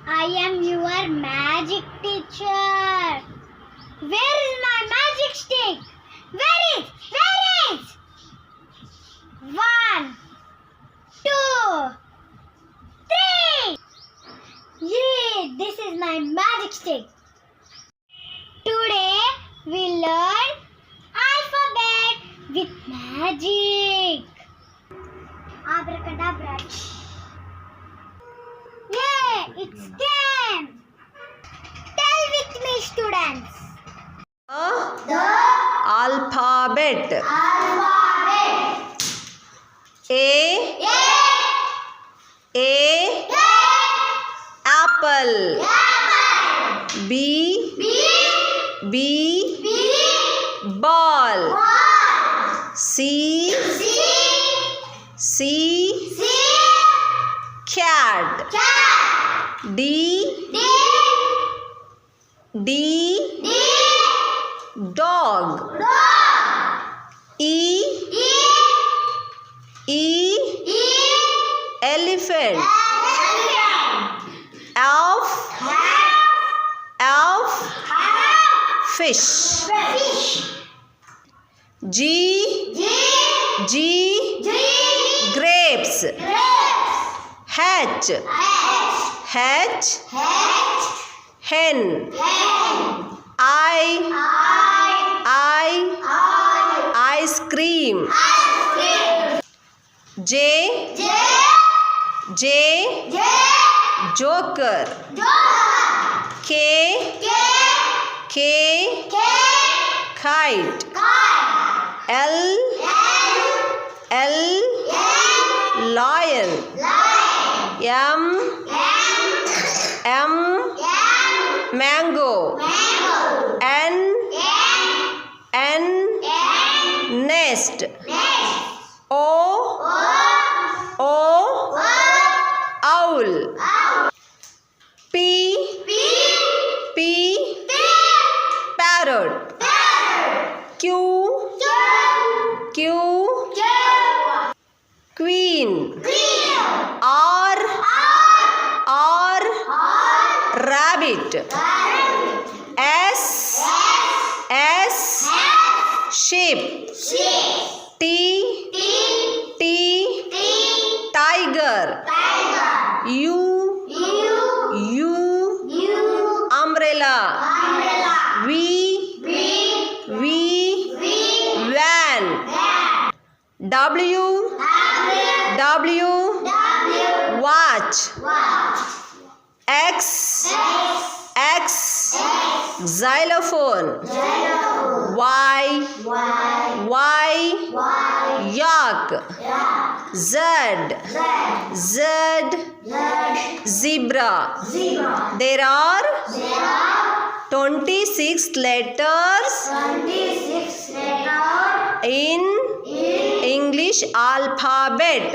I am your magic teacher. Where is my magic stick? Where is? 1, 2, 3. Yay! This is my magic stick. Today we learn alphabet with magic. Abracadabra. Yay! It's came. Tell with me, students. The alphabet. A apple. B ball. C cat. D dog. E elephant. F fish. G grapes. H hen. I ice cream. J joker. K kite. L lion. M mango. N nest. O owl. P parrot. Q queen. R rabbit. S sheep. T tiger. U umbrella. V van. W watch. X xylophone. Y yak. Z zebra. There are 26 letters in English alphabet.